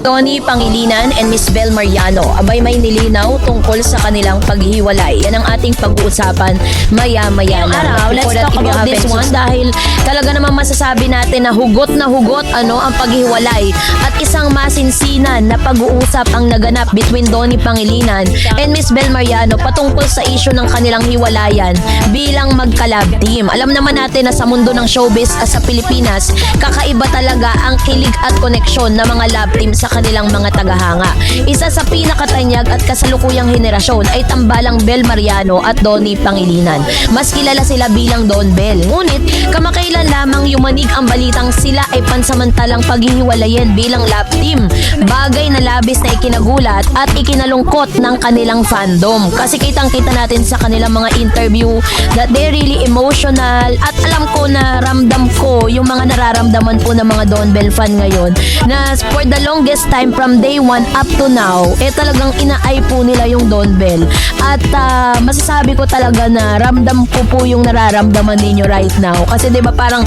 Tony Pangilinan and Miss Bel Mariano, abay may nilinaw tungkol sa kanilang paghihiwalay. Yan ang ating pag-uusapan maya-maya na. Let's talk about this one dahil talaga naman masasabi natin na hugot ang paghihiwalay at isang masinsinan na pag-uusap ang naganap between Tony Pangilinan and Miss Bel Mariano patungkol sa issue ng kanilang hiwalayan bilang magka-love team. Alam naman natin na sa mundo ng showbiz sa Pilipinas, kakaiba talaga ang kilig at koneksyon ng mga love team sa kanilang mga tagahanga. Isa sa pinakatanyag at kasalukuyang henerasyon ay tambalang Bel Mariano at Donnie Pangilinan. Mas kilala sila bilang Don Bel. Ngunit kamakailan lamang yumanig ang balitang sila ay pansamantalang paghihiwalayin bilang love team. Bagay na labis na ikinagulat at ikinalungkot ng kanilang fandom. Kasi kitang-kita natin sa kanilang mga interview that they're really emotional at alam ko na ramdam ko yung mga nararamdaman po ng mga Don Bel fan ngayon na for the longest time from day 1 up to now, talagang inaay po nila yung Don Bel. At masasabi ko talaga na ramdam ko po yung nararamdaman ninyo right now. Kasi 'di ba parang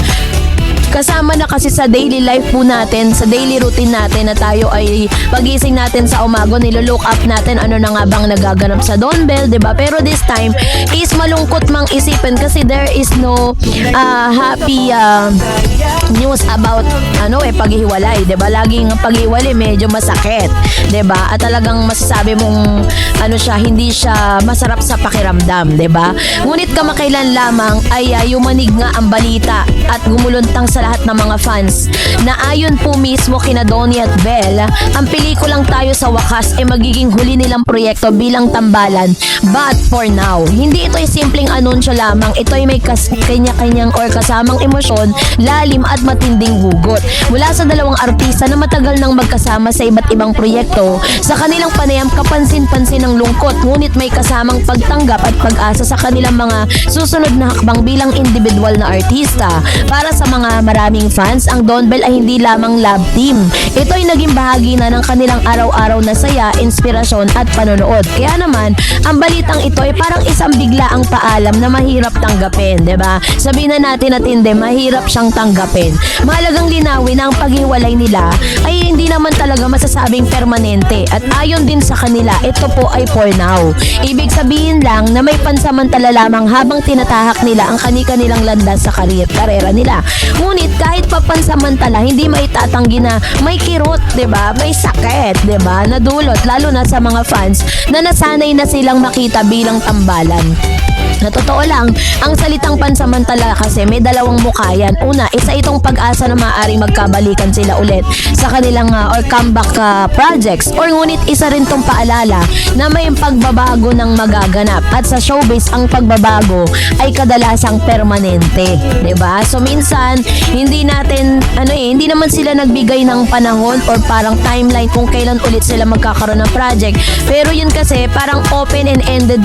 kasama na kasi sa daily life po natin, sa daily routine natin na tayo ay pagising natin sa umaga, nilo-look up natin ano na nga bang nagaganap sa Don Bel, 'di ba? Pero this time is malungkot mang isipin kasi there is no happy news about paghihiwalay, 'di ba? Laging paghihiwalay medyo masakit, 'di ba? At talagang masasabi mong hindi siya masarap sa pakiramdam, 'di ba? Ngunit kamakailan lamang ay yumanig nga ang balita at gumuluntang sa lahat ng mga fans na ayon po mismo kina Donnie at Bel, ang pelikulang Tayo sa Wakas ay magiging huli nilang proyekto bilang tambalan. But for now, hindi ito ay simpleng anunsyo lamang. Ito ay may kanya-kanyang or kasamang emosyon, lalim at matinding hugot. Mula sa dalawang artista na matagal nang magkasama sa iba't ibang proyekto, sa kanilang panayam kapansin-pansin ng lungkot, ngunit may kasamang pagtanggap at pag-asa sa kanilang mga susunod na hakbang bilang individual na artista. Para sa mga maraming fans, ang Don Bel ay hindi lamang love team. Ito ay naging bahagi na ng kanilang araw-araw na saya, inspirasyon at panonood. Kaya naman, ang balitang ito ay parang isang biglaang paalam na mahirap tanggapin, 'di ba? Sabihin na natin at hindi, mahirap siyang tanggapin. Mahalagang linawin na ang paghiwalay nila ay hindi naman talaga masasabing permanente at ayon din sa kanila, ito po ay for now. Ibig sabihin lang na may pansamantala lamang habang tinatahak nila ang kani-kanilang landas sa karera nila. Ngunit kahit papansamantala, hindi maitatanggi na may kirot, 'di ba? May sakit, 'di ba? Nadulot lalo na sa mga fans na nasanay na silang makita bilang tambalan. Na totoo lang, ang salitang pansamantala kasi may dalawang mukha yan. Una, isa itong pag-asa na maaaring magkabalikan sila ulit sa kanilang or comeback projects. Or ngunit isa rin tong paalala na may pagbabago ng magaganap. At sa showbiz, ang pagbabago ay kadalasang permanente. 'Di ba? So minsan, hindi naman sila nagbigay ng panahon or parang timeline kung kailan ulit sila magkakaroon ng project. Pero yun kasi parang open and ended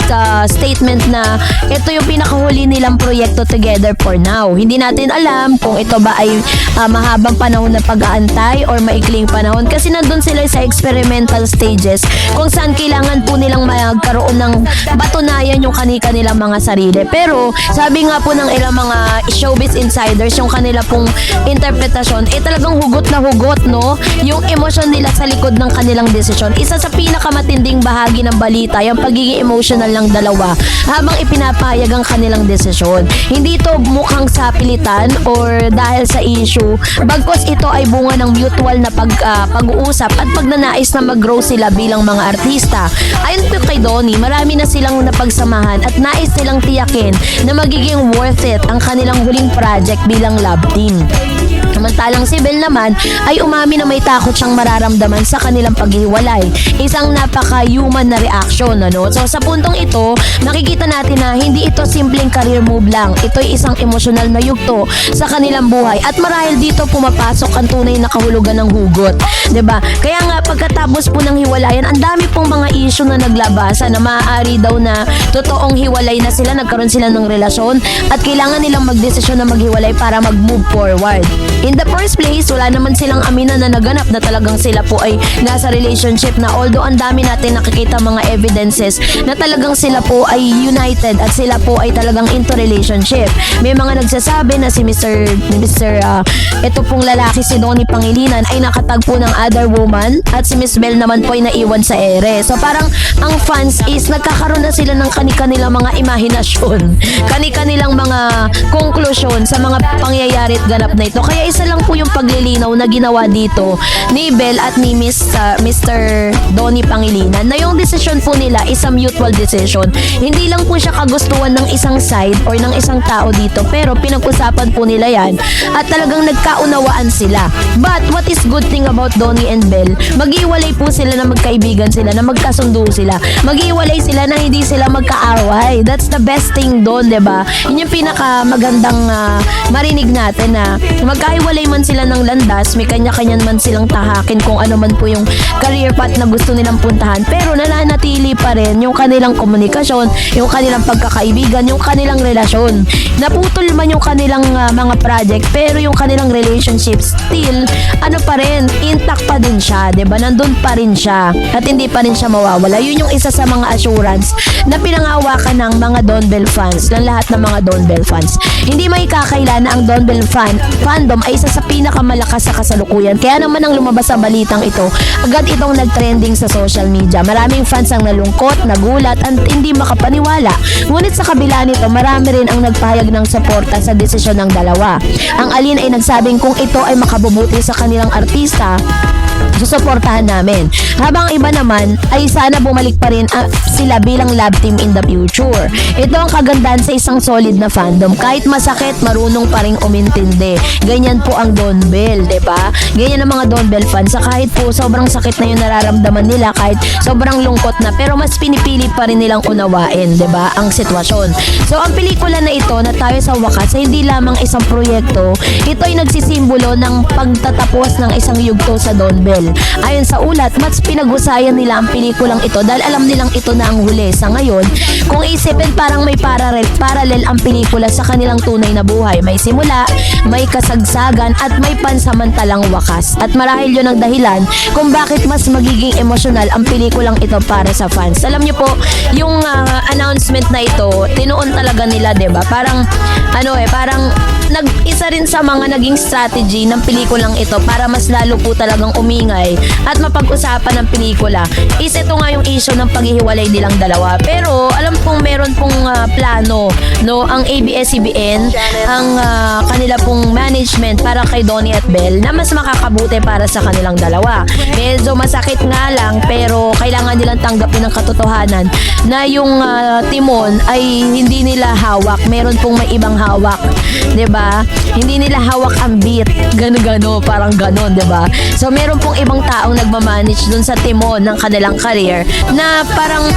statement na ito yung pinakahuli nilang proyekto together for now. Hindi natin alam kung ito ba ay mahabang panahon na pag-aantay or maikling panahon kasi nandun sila sa experimental stages kung saan kailangan po nilang magkaroon ng batunayan yung kanilang mga sarili. Pero sabi nga po ng ilang mga showbiz insiders, yung kanila pong interpretasyon, talagang hugot na hugot, no? Yung emosyon nila sa likod ng kanilang desisyon. Isa sa pinakamatinding bahagi ng balita, yung pagiging emotional ng dalawa habang ipinapayag ang kanilang desisyon. Hindi ito mukhang sapilitan or dahil sa issue, bagkus ito ay bunga ng mutual na pag-uusap at pagnanais na mag-grow sila bilang mga artista. Ayon po kay Donnie, marami na silang napagsamahan at nais silang tiyakin na magiging worth it ang kanilang huling project bilang love team. Samantalang si Bel naman ay umami na may takot siyang mararamdaman sa kanilang paghiwalay. Isang napaka-human na reaction, So sa puntong ito, makikita natin na hindi ito simpleng career move lang. Ito'y isang emosyonal na yugto sa kanilang buhay at marahil dito pumapasok ang tunay na kahulugan ng hugot. 'Di ba? Kaya nga pagkatapos po ng hiwalayan, ang dami pong mga issue na naglabasan na maaari daw na totoong hiwalay na sila, nagkaroon sila ng relasyon at kailangan nilang magdesisyon na maghiwalay para mag-move forward. In the first place, wala naman silang aminan na naganap na talagang sila po ay nasa relationship na, although ang dami natin nakikita mga evidences na talagang sila po ay united at sila po ay talagang into relationship. May mga nagsasabi na si ito pong lalaki, si Donnie Pangilinan, ay nakatagpo ng other woman at si Miss Bell naman po ay naiwan sa ere. So parang ang fans is nagkakaroon na sila ng kani-kanilang mga imahinasyon, kani-kanilang mga konklusyon sa mga pangyayari at ganap na ito. Kaya isa lang po yung paglilinaw na ginawa dito ni Bell at ni Mr. Donnie Pangilinan, na yung decision po nila is a mutual decision. Hindi lang po siya kagustuhan ng isang side or ng isang tao dito, pero pinag-usapan po nila yan at talagang nagkaunawaan sila. But what is good thing about Donnie and Bell, mag-iwalay po sila na magkaibigan sila, na magkasundo sila, mag-iwalay sila na hindi sila magkaaway. That's the best thing doon, diba? Yun yung pinaka magandang marinig natin, na magkahiwalay man sila ng landas, may kanya-kanyan man silang tahakin kung ano man po yung career path na gusto nilang puntahan, pero nananatili pa rin yung kanilang komunikasyon, yung kanilang pagkakaibigan, yung kanilang relasyon. Naputol man yung kanilang mga project, pero yung kanilang relationship still, ano pa rin, intact pa din siya, diba? Nandun pa rin siya at hindi pa rin siya mawawala. Yun yung isa sa mga assurance na pinangahawakan ng mga Don Bell fans, ng lahat ng mga Don Bell fans. Hindi may kakaila na ang Don Bell fandom ay isa sa pinakamalakas sa kasalukuyan. Kaya naman ang lumabas sa balitang ito, agad itong nag-trending sa social media. Maraming fans ang nalungkot, nagulat, at hindi makapaniwala. Ngunit sa kabila nito, marami rin ang nagpahayag ng suporta sa desisyon ng dalawa. Ang alin ay nagsabing kung ito ay makabubuti sa kanilang artista, susuportahan namin. Habang iba naman ay sana bumalik pa rin sila bilang love team in the future. Ito ang kagandahan sa isang solid na fandom. Kahit masakit, marunong pa rin umintindi. Ganyan po ang Don Bell, diba? Ganyan ang mga Don Bell fans. Sa kahit po sobrang sakit na yung nararamdaman nila, kahit sobrang lungkot na, pero mas pinipili pa rin nilang unawain, diba? Ang sitwasyon. So, ang pelikula na ito, na tayo sa wakas, ay hindi lamang isang proyekto. Ito ay nagsisimbolo ng pagtatapos ng isang yugto sa Don Bell. Ayon sa ulat, mas pinag-usayan nila ang pelikulang ito dahil alam nilang ito na ang huli. Sa ngayon, kung isipin, parang may parallel ang pelikula sa kanilang tunay na buhay. May simula, may kasagsagan, at may pansamantalang wakas. At marahil yun ang dahilan kung bakit mas magiging emosyonal ang pelikulang ito para sa fans. Alam niyo po, yung announcement na ito, tinuon talaga nila, diba? Parang, parang isa rin sa mga naging strategy ng pelikulang ito para mas lalo po talagang umingay at mapag-usapan ng pelikula is ito nga yung issue ng paghihiwalay nilang dalawa. Pero alam kong meron pong plano, no, ang ABS-CBN, ang kanila pong management para kay Donnie at Bell na mas makakabuti para sa kanilang dalawa. Medyo masakit nga lang, pero kailangan nilang tanggapin ang katotohanan na yung timon ay hindi nila hawak. Meron pong may ibang hawak, 'di ba? Hindi nila hawak ang beat, gano-gano, parang ganon, 'di ba? So meron pong ibang taong nagmamanage dun sa timon ng kanilang career na parang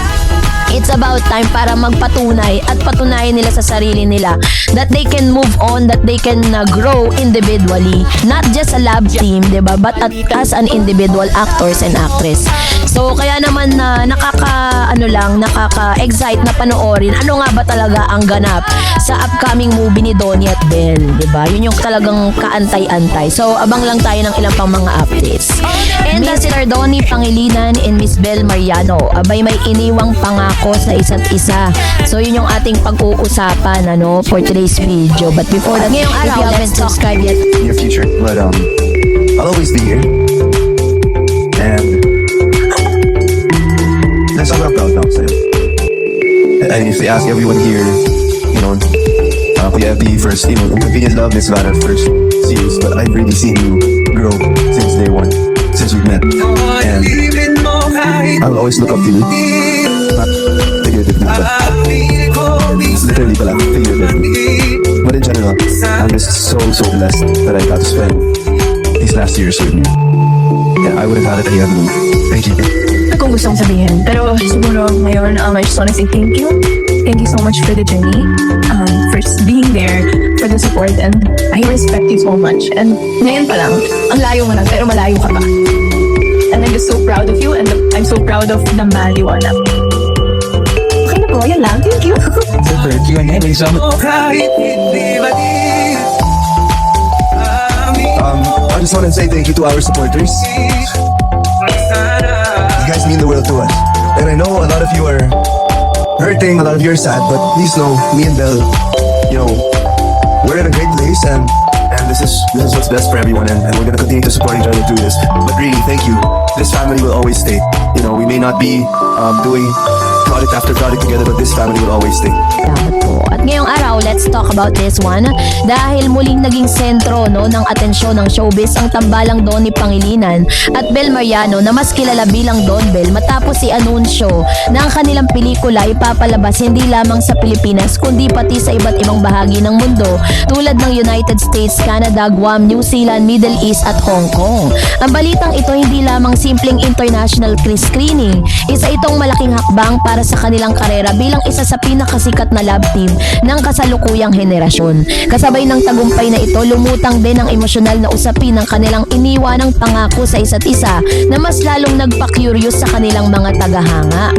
it's about time para magpatunay at patunayan nila sa sarili nila that they can move on, that they can grow individually, not just a love team, diba? But as an individual actors and actress. So kaya naman nakaka-excite na panoorin ano nga ba talaga ang ganap sa upcoming movie ni Donnie at Bell, diba? Yun yung talagang kaantay-antay. So abang lang tayo ng ilang pang mga updates. And Mr. Donnie Pangilinan and Miss Bell Mariano, abay may iniwang pangako sa isa't isa. So yun yung ating pag-uusapan for today's video. But before that, ngayong araw, if you haven't subscribed yet, in your future, but I'll always be here, and that's all I'm proud now. So, and if they ask everyone here, Kuya FB first, Convenient Love is not our first series, but I've really seen you grow since day one, since we've met, and I'll always look up to you. Figuratively, literally pala, figuratively. But in general, I'm just so blessed that I got to spend these last years with you. Yeah, I would have had it any other way. Thank you. Kung gusto kong sabihin, pero siguro ngayon, I just wanna say thank you. Thank you so much for the journey, for being there, for the support, and I respect you so much. And ngayon pa lang, ang layo mo lang, pero malayo ka pa. And I'm just so proud of you, and I'm so proud of the man you are now. Okay na po, yan lang. Thank you. Super Q&A. Thank you so much. I just want to say thank you to our supporters. You guys mean the world to us. And I know a lot of you are hurting, a lot of you are sad, but please know, me and Belle, you know, we're in a great place, and this is what's best for everyone, and we're gonna continue to support each other through this. But really, thank you. This family will always stay. You know, we may not be doing product after product together, but this family will always stay. Dapat po. At ngayong araw, let's talk about this one. Dahil muling naging sentro ng atensyon ng showbiz ang tambalang Donnie Pangilinan at Bel Mariano na mas kilala bilang Don Bel matapos i-anunsyo na ang kanilang pelikula ipapalabas hindi lamang sa Pilipinas kundi pati sa iba't ibang bahagi ng mundo tulad ng United States, Canada, Guam, New Zealand, Middle East at Hong Kong. Ang balitang ito hindi lamang simpleng international screening, isa itong malaking hakbang para sa kanilang karera bilang isa sa pinakasikat na love team ng kasalukuyang henerasyon. Kasabay ng tagumpay na ito, lumutang din ang emosyonal na usapin ng kanilang iniwanang pangako sa isa't isa na mas lalong nagpa-curious sa kanilang mga tagahanga.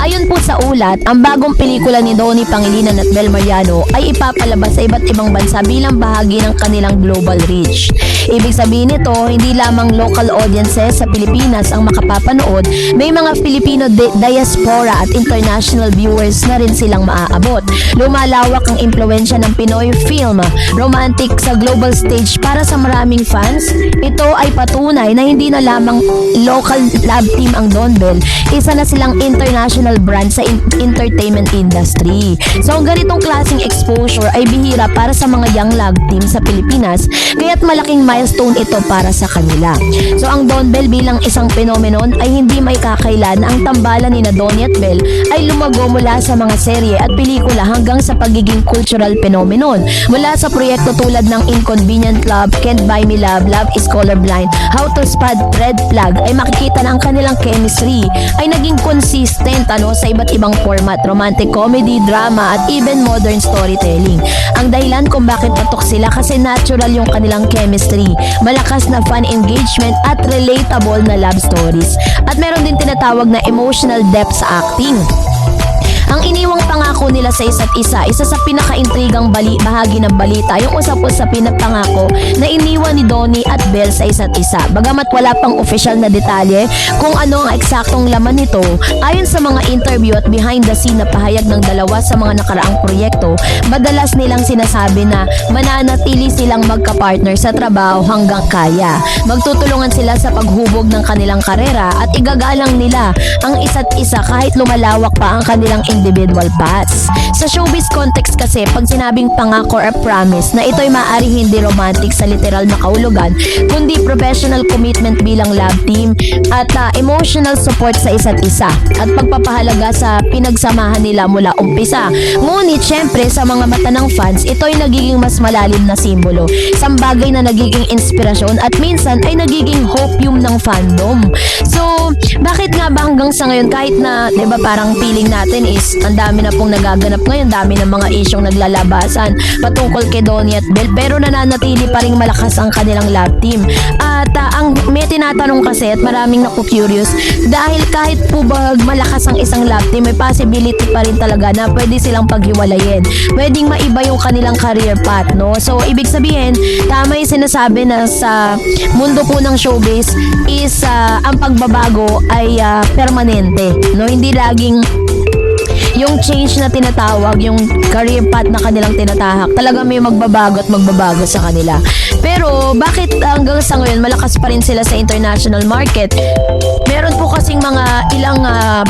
Ayon po sa ulat, ang bagong pelikula ni Donnie Pangilinan at Bel Mariano ay ipapalabas sa iba't ibang bansa bilang bahagi ng kanilang global reach. Ibig sabihin nito, hindi lamang local audiences sa Pilipinas ang makapapanood, may mga Filipino diaspora at international viewers na rin silang maaabot. Lumalawak ang impluensya ng Pinoy film, romantic sa global stage para sa maraming fans. Ito ay patunay na hindi na lamang local love team ang Don Bel, isa na silang international brand sa entertainment industry. So ang ganitong klaseng exposure ay bihira para sa mga young love team sa Pilipinas, kaya't malaking milestone ito para sa kanila. So ang Don Bel bilang isang phenomenon ay hindi may kakailan na ang tambalan ni na Donnie at Bel ay lumago mula sa mga serye at pelikula hanggang sa pagiging cultural phenomenon. Mula sa proyekto tulad ng Inconvenient Love, Can't Buy Me Love, Love is Colorblind, How to Spot Red Flag ay makikita na ang kanilang chemistry ay naging consistent sa iba't ibang format, romantic comedy, drama at even modern storytelling. Ang dahilan kung bakit patok sila kasi natural yung kanilang chemistry, malakas na fan engagement at relatable na love stories. At meron din tinatawag na emotional depth sa acting. Ang iniwang pangako nila sa isa't isa, isa sa pinaka-intrigang bahagi ng balita, yung usap-usapin na pangako na iniwan ni Donnie at Bel sa isa't isa. Bagamat wala pang official na detalye kung ano ang eksaktong laman nito, ayon sa mga interview at behind the scene na pahayag ng dalawa sa mga nakaraang proyekto, madalas nilang sinasabi na mananatili silang magka-partner sa trabaho hanggang kaya. Magtutulungan sila sa paghubog ng kanilang karera at igagalang nila ang isa't isa kahit lumalawak pa ang kanilang individual paths. Sa showbiz context kasi, pag sinabing pangako or promise na ito'y maaaring hindi romantic sa literal na kahulugan, kundi professional commitment bilang love team at emotional support sa isa't isa at pagpapahalaga sa pinagsamahan nila mula umpisa. Ngunit syempre sa mga mata ng fans, ito'y nagiging mas malalim na simbolo, isang bagay na nagiging inspirasyon at minsan ay nagiging hopium ng fandom. So, bakit nga ba hanggang sa ngayon kahit na 'di ba parang feeling natin is ang dami na pong nagaganap ngayon, dami ng mga isyong naglalabasan patungkol kay Donnie at Bel, pero nananatili pa ring malakas ang kanilang love team. At ang may tinatanong kasi at maraming naku-curious, dahil kahit po ba malakas ang isang love team, may possibility pa rin talaga na pwede silang paghiwalayin. Pwedeng maiba yung kanilang career path, no? So, ibig sabihin, tama yung sinasabi na sa mundo po ng showbiz is ang pagbabago ay permanente, no? Hindi laging yung change na tinatawag, yung career path na kanilang tinatahak, talaga may magbabago at magbabago sa kanila. Pero bakit hanggang sa ngayon malakas pa rin sila sa international market? Meron po kasing mga ilang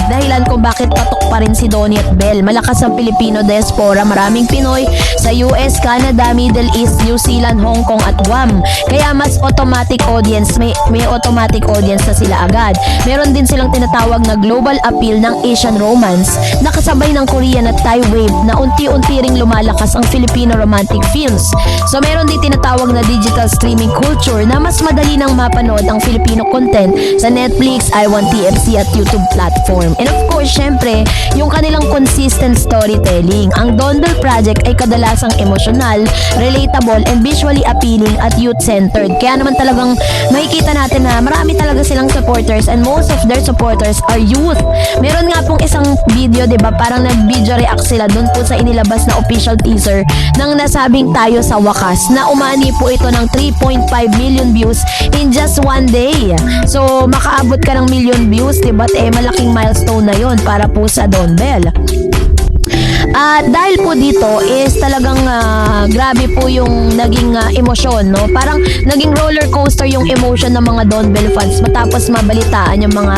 dahilan kung bakit patok pa rin si Donnie at Bel. Malakas ang Filipino diaspora, maraming Pinoy sa US, Canada, Middle East, New Zealand, Hong Kong at Guam. Kaya mas automatic audience, may automatic audience na sila agad. Meron din silang tinatawag na global appeal ng Asian romance na kasabay ng Korean at Thai wave na unti-unti ring lumalakas ang Filipino romantic films. So meron din tinatawag na digital streaming culture na mas madali nang mapanood ang Filipino content sa Netflix, i1TFC at YouTube platform. And of course, syempre, yung kanilang consistent storytelling. Ang Don Bel Project ay kadalasang emotional, relatable, and visually appealing at youth-centered. Kaya naman talagang makikita natin na marami talaga silang supporters and most of their supporters are youth. Meron nga pong isang video, diba, parang nag-video react sila dun po sa inilabas na official teaser ng nasabing Tayo sa Wakas na umani po ito ng 3.5 million views in just one day. So, makaabot ka ng million views, diba? Malaking milestone na yon para po sa Don Bell. At dahil po dito is talagang grabe po yung naging emosyon, no? Parang naging roller coaster yung emotion ng mga Don Bell fans matapos mabalitaan yung mga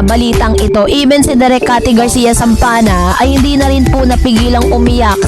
balitang ito. Even si Direk Cathy Garcia Sampana ay hindi na rin po napigilang umiyak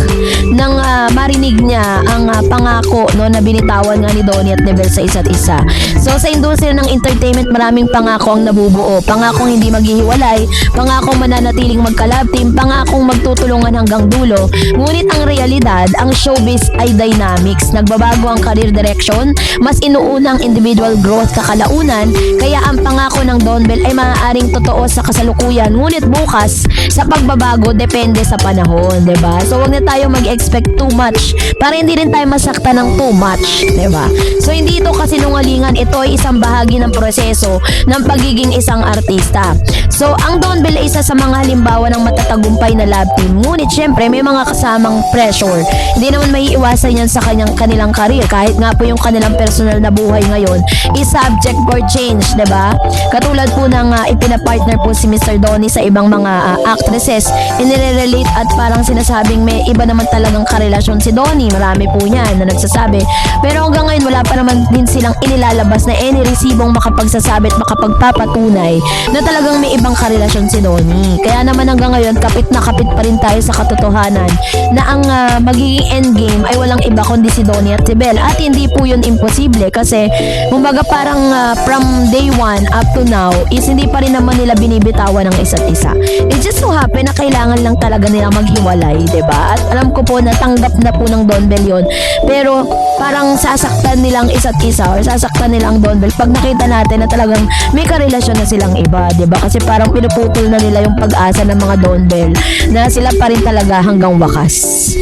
nang marinig niya ang pangako, no, na binitawan nga ni Donnie at Nebel sa isa't isa. So sa industriya ng entertainment, maraming pangako ang nabubuo. Pangakong hindi maghihiwalay, pangakong mananatiling magka-love team, pangakong magtutulungan hanggang dulo. Ngunit ang realidad, ang showbiz ay dynamics. Nagbabago ang career direction, mas inuuna ang individual growth kakalaunan, kaya ang pangako ng Don Bell ay maaaring totoo sa kasalukuyan, ngunit bukas sa pagbabago depende sa panahon, 'di ba? So wag na tayo mag-expect too much para hindi rin tayo masaktan ng too much, 'di ba? So hindi ito kasinungalingan, ito ay isang bahagi ng proseso ng pagiging isang artista. So ang Don Bell ay isa sa mga halimbawa ng matatagumpay na love team, ngunit syempre may mga kasamang pressure. Hindi naman maiiwasan yan sa kanilang career, kahit nga po yung kanilang personal na buhay ngayon is subject for change, diba? Katulad po ng ipinapartner po si Mr. Donnie sa ibang mga actresses, inire-relate at parang sinasabing may iba naman talagang karelasyon si Donnie. Marami po yan na nagsasabi. Pero hanggang ngayon wala pa naman din silang inilalabas na any resibong makapagsasabi at makapagpapatunay na talagang may ibang karelasyon si Donnie. Kaya naman hanggang ngayon kapit na kapit pa rin tayo sa katotohanan na ang magiging endgame ay walang iba kundi si Donnie at si Bell. At hindi po yun imposible kasi kumbaga parang from day one up to now is hindi pa rin naman nila binibitawan ng isa't isa. It just so happen na kailangan lang talaga nila maghiwalay, diba? At alam ko po na tanggap na po ng Don Bell yun. Pero parang sasaktan nilang isa't isa or sasaktan nilang Don Bell pag nakita natin na talagang may karelasyon na silang iba, diba? Kasi parang pinuputol na nila yung pag-asa ng mga Don Bell na sila pa rin talaga hanggang wakas.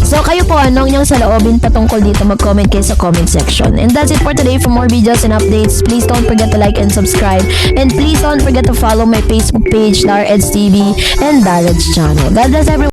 So kayo po, anong inyong saloobin patungkol dito? Mag-comment kayo sa comment section. And that's it for today. For more videos and updates, please don't forget to like and subscribe. And please don't forget to follow my Facebook page, Dareds TV and Dareds channel. God bless everyone.